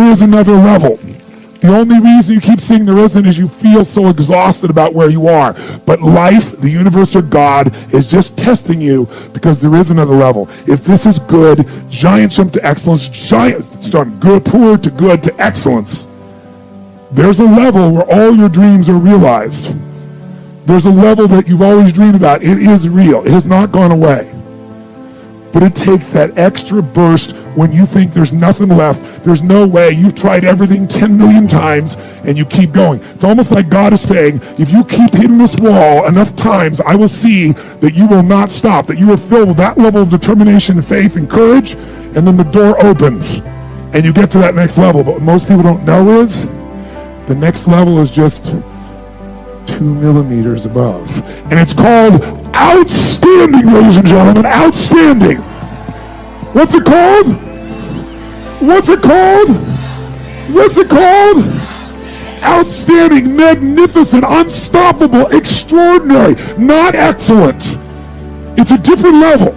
is another level. The only reason you keep saying there isn't is you feel so exhausted about where you are. But life, the universe, or God is just testing you because there is another level. If this is good, giant jump to excellence, good, poor to good to excellence. There's a level where all your dreams are realized. There's a level that you've always dreamed about. It is real. It has not gone away. But it takes that extra burst when you think there's nothing left. There's no way. You've tried everything 10 million times and you keep going. It's almost like God is saying, if you keep hitting this wall enough times, I will see that you will not stop, that you are filled with that level of determination, faith, and courage, and then the door opens and you get to that next level. But what most people don't know is the next level is just 2 millimeters above. And it's called outstanding, ladies and gentlemen, outstanding. What's it called? What's it called? What's it called? Outstanding, magnificent, unstoppable, extraordinary, not excellent. It's a different level.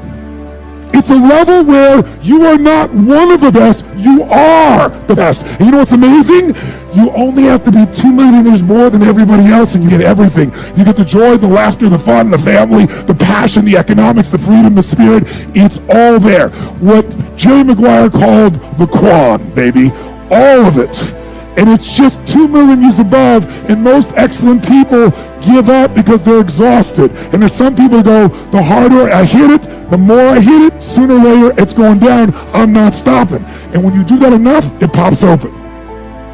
It's a level where you are not one of the best, you are the best. And you know what's amazing? You only have to be 2 millimeters more than everybody else and you get everything. You get the joy, the laughter, the fun, the family, the passion, the economics, the freedom, the spirit. It's all there. What Jerry Maguire called the Quan, baby. All of it. And it's just 2 millimeters above, and most excellent people give up because they're exhausted. And there's some people who go, the harder I hit it, the more I hit it, sooner or later it's going down, I'm not stopping. And when you do that enough, it pops open.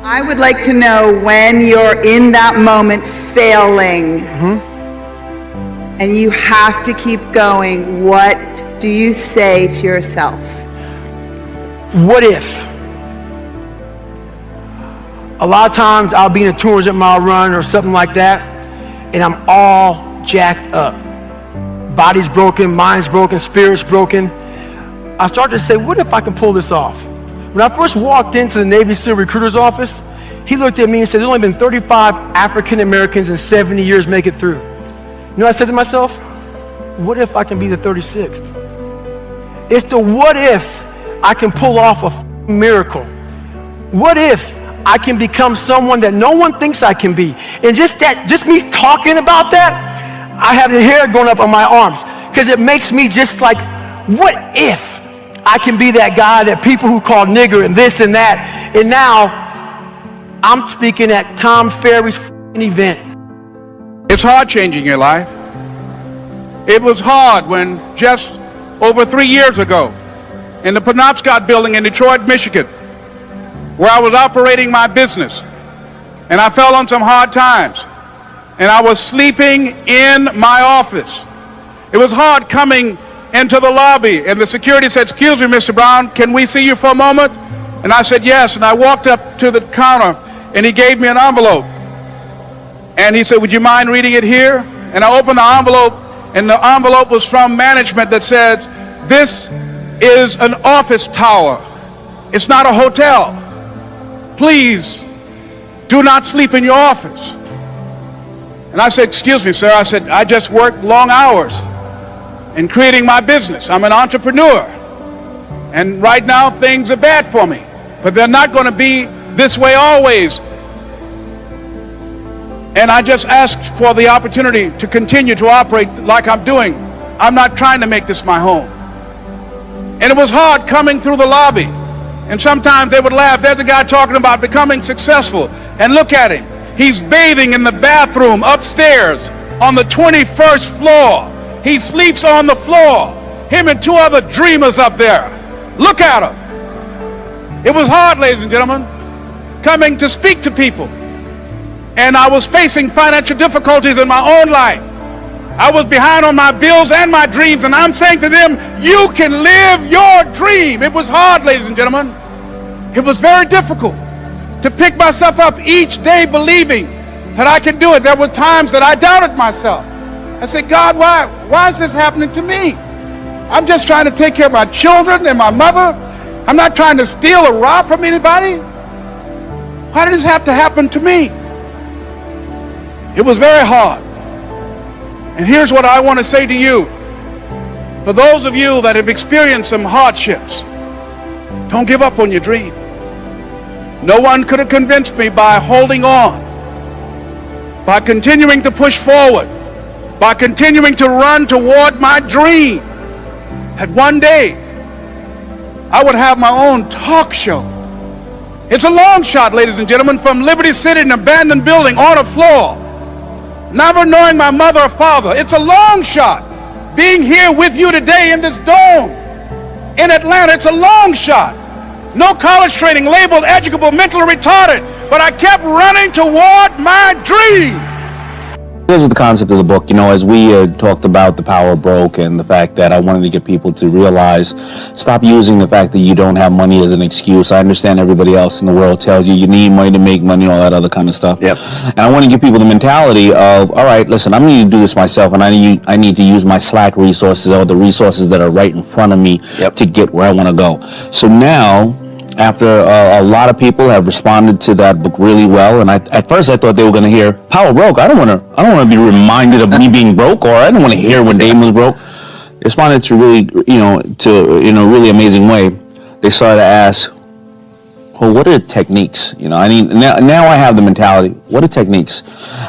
I would like to know when you're in that moment failing, and you have to keep going, what do you say to yourself? What if? A lot of times I'll be in a 200 mile run or something like that, and I'm all jacked up. Body's broken, mind's broken, spirit's broken. I start to say, what if I can pull this off? When I first walked into the Navy SEAL recruiter's office, he looked at me and said, there's only been 35 African Americans in 70 years make it through. You know what I said to myself? What if I can be the 36th? It's the what if I can pull off a miracle. What if I can become someone that no one thinks I can be? And just me talking about that, I have the hair going up on my arms because it makes me just like, what if I can be that guy that people who call nigger and this and that, and now I'm speaking at Tom Ferry's event. It's hard changing your life. It was hard when just over 3 years ago in the Penobscot building in Detroit, Michigan, where I was operating my business, and I fell on some hard times, and I was sleeping in my office. It was hard coming into the lobby, and the security said, excuse me, Mr. Brown, can we see you for a moment? And I said, yes, and I walked up to the counter, and he gave me an envelope. And he said, would you mind reading it here? And I opened the envelope, and the envelope was from management that said, this is an office tower. It's not a hotel. Please do not sleep in your office. And I said, excuse me, sir. I said, I just work long hours in creating my business. I'm an entrepreneur. And right now things are bad for me, but they're not going to be this way always. And I just asked for the opportunity to continue to operate like I'm doing. I'm not trying to make this my home. And it was hard coming through the lobby. And sometimes they would laugh. There's a guy talking about becoming successful. And look at him. He's bathing in the bathroom upstairs on the 21st floor. He sleeps on the floor. Him and 2 other dreamers up there. Look at him. It was hard, ladies and gentlemen, coming to speak to people. And I was facing financial difficulties in my own life. I was behind on my bills and my dreams, and I'm saying to them, you can live your dream. It was hard, ladies and gentlemen. It was very difficult to pick myself up each day believing that I could do it. There were times that I doubted myself. I said, God, why is this happening to me? I'm just trying to take care of my children and my mother. I'm not trying to steal or rob from anybody. Why did this have to happen to me? It was very hard. And here's what I want to say to you. For those of you that have experienced some hardships, don't give up on your dream. No one could have convinced me by holding on, by continuing to push forward, by continuing to run toward my dream, that one day I would have my own talk show. It's a long shot, ladies and gentlemen, from Liberty City, an abandoned building on a floor, never knowing my mother or father. It's a long shot. Being here with you today in this dome in Atlanta, it's a long shot. No college training, labeled educable, mentally retarded, but I kept running toward my dream. Here's the concept of the book. You know, as we talked about the power broke and the fact that I wanted to get people to realize, stop using the fact that you don't have money as an excuse. I understand everybody else in the world tells you you need money to make money, all that other kind of stuff. Yep. And I want to give people the mentality of, all right, listen, I need to do this myself, and I need to use my Slack resources or the resources that are right in front of me to get where I want to go. So now, after a lot of people have responded to that book really well, and at first I thought they were going to hear power broke. I don't want to be reminded of me being broke, or I don't want to hear when Damon was broke. They responded to really, in a really amazing way. They started to ask, well, what are the techniques? You know, I mean, now I have the mentality. What are techniques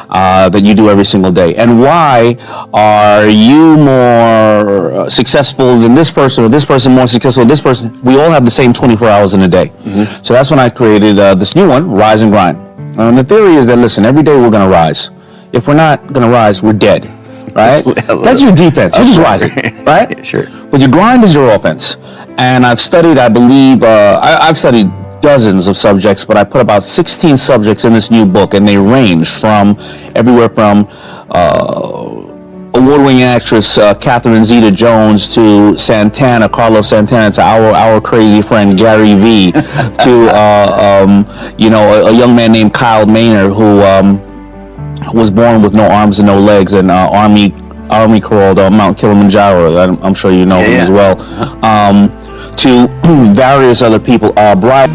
that you do every single day? And why are you more successful than this person, or this person more successful than this person? We all have the same 24 hours in a day. Mm-hmm. So that's when I created this new one, Rise and Grind. And the theory is that, listen, every day we're going to rise. If we're not going to rise, we're dead, right? That's your defense. You're just rising, right? Yeah, sure. But your grind is your offense. And I've studied, I believe, I've studied dozens of subjects, but I put about 16 subjects in this new book, and they range from everywhere from award-winning actress Catherine Zeta-Jones to Carlos Santana, to our crazy friend Gary Vee, to a young man named Kyle Maynard who was born with no arms and no legs, and Army crawled Mount Kilimanjaro. I'm sure you know him as well. To various other people. Brian.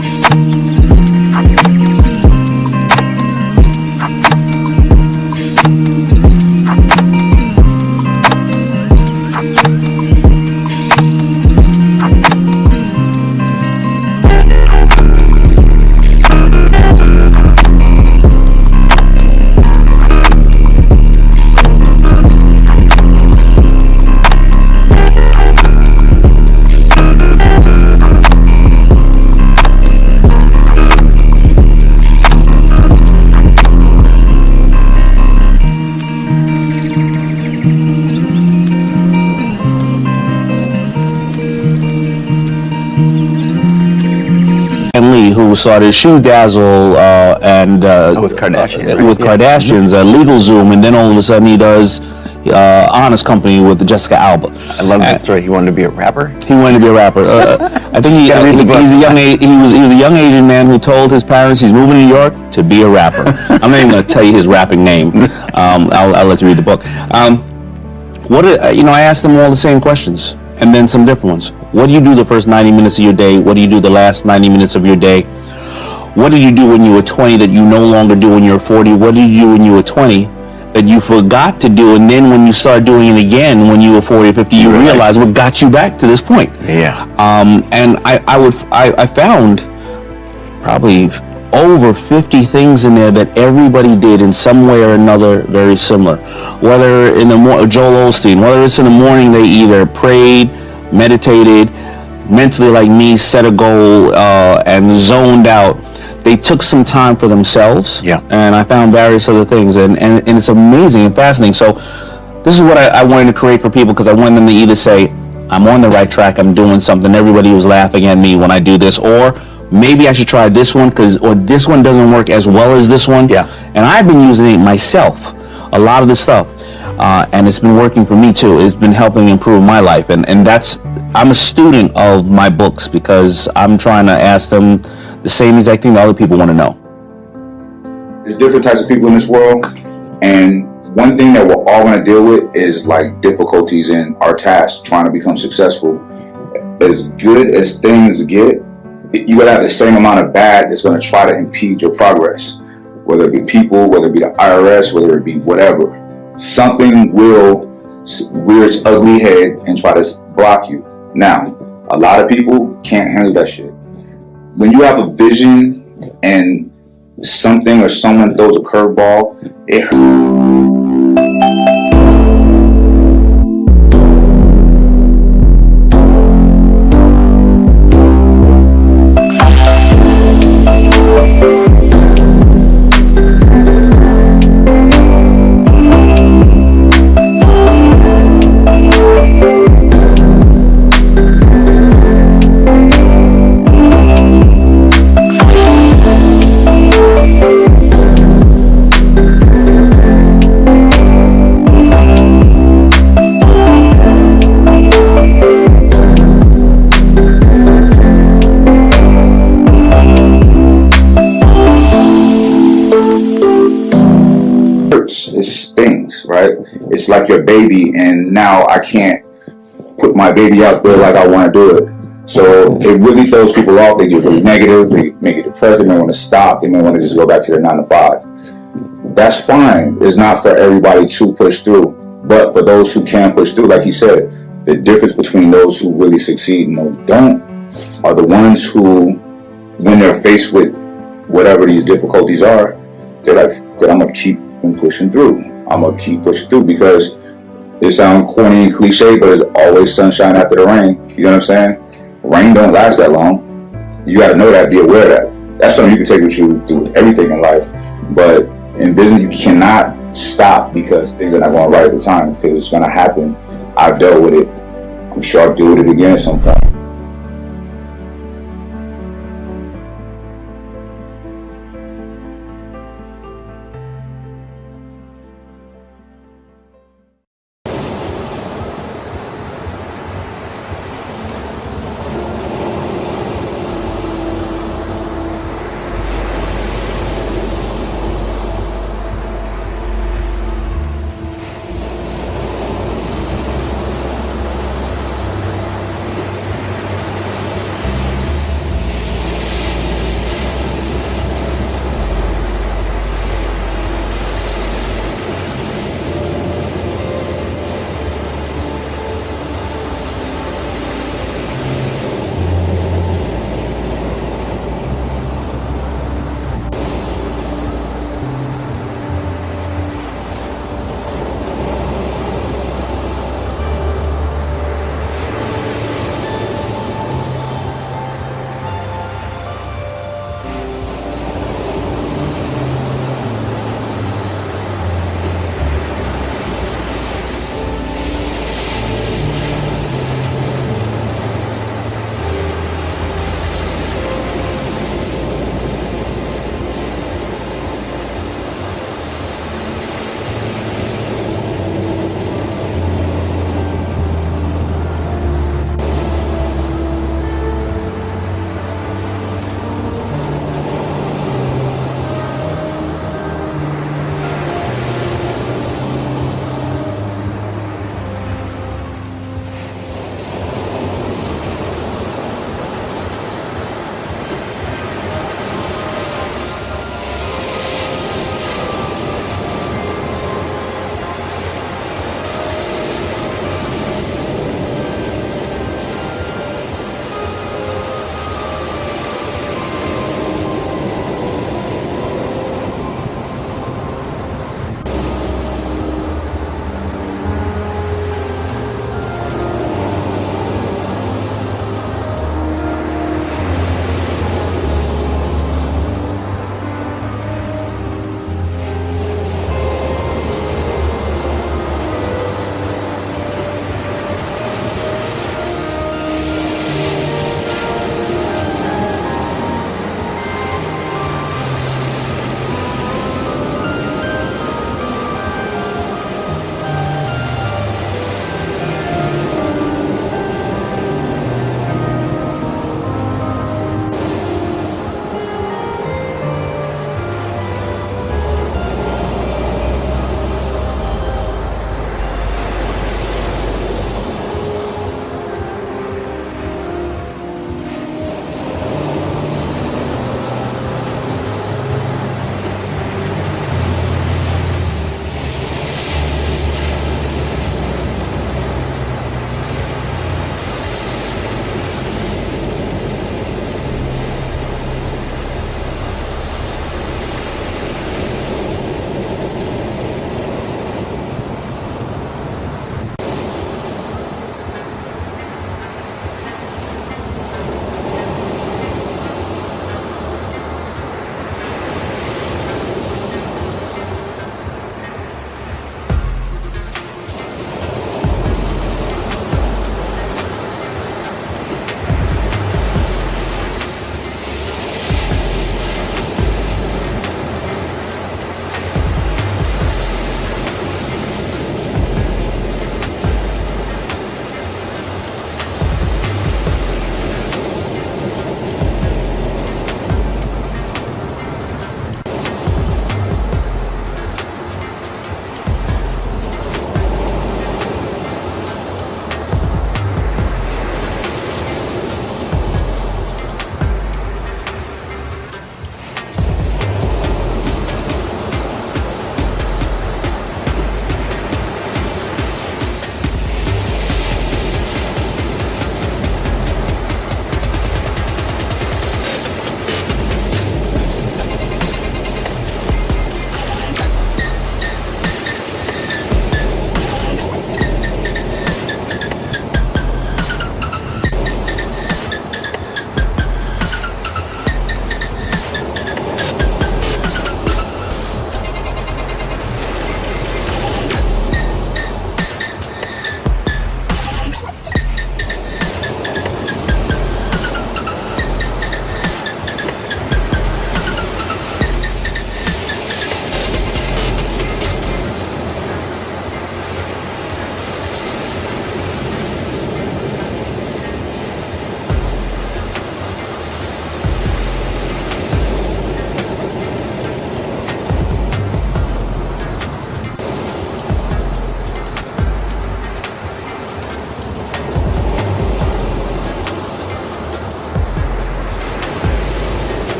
Who started Shoe Dazzle and with Kardashians, with Kardashians, LegalZoom, and then all of a sudden he does Honest Company with Jessica Alba. I love that story. He wanted to be a rapper. He wanted to be a rapper. I think he's a young he was a young Asian man who told his parents he's moving to New York to be a rapper. I'm not even going to tell you his rapping name. I'll let you read the book. I asked them all the same questions, and then some different ones. What do you do the first 90 minutes of your day? What do you do the last 90 minutes of your day? What did you do when you were 20 that you no longer do when you're 40? What did you do when you were 20 that you forgot to do, and then when you start doing it again when you were 40 or 50, you realize what got you back to this point? Yeah. And I found probably over 50 things in there that everybody did in some way or another very similar. Whether in the Joel Osteen, whether it's in the morning they either prayed, meditated, mentally like me, set a goal, and zoned out. They took some time for themselves. Yeah. And I found various other things, and it's amazing and fascinating. So this is what I wanted to create for people, because I wanted them to either say, I'm on the right track, I'm doing something, everybody was laughing at me when I do this, or maybe I should try this one, or this one doesn't work as well as this one. Yeah. And I've been using it myself, a lot of the stuff. And it's been working for me too. It's been helping improve my life. And I'm a student of my books, because I'm trying to ask them the same exact thing that other people want to know. There's different types of people in this world, and one thing that we're all going to deal with is like difficulties in our tasks, trying to become successful. As good as things get, you gotta have the same amount of bad that's going to try to impede your progress. Whether it be people, whether it be the IRS, whether it be whatever. Something will rear its ugly head and try to block you. Now, a lot of people can't handle that shit. When you have a vision and something or someone throws a curveball, it hurts. It stings, right? It's like your baby, and now I can't put my baby out there like I want to do it. So it really throws people off. They get really negative, they may get depressed, they may want to stop, they may want to just go back to their 9 to 5. That's fine. It's not for everybody to push through, but for those who can push through, like he said, the difference between those who really succeed and those who don't are the ones who, when they're faced with whatever these difficulties are, they're like, I'm gonna keep pushing through. I'm gonna keep pushing through, because it sounds corny and cliche, but there's always sunshine after the rain. You know what I'm saying? Rain don't last that long. You got to know that. Be aware of that. That's something you can take with you through everything in life. But in business, you cannot stop because things are not going right at the time, because it's going to happen. I've dealt with it. I'm sure I'll deal with it again at some point.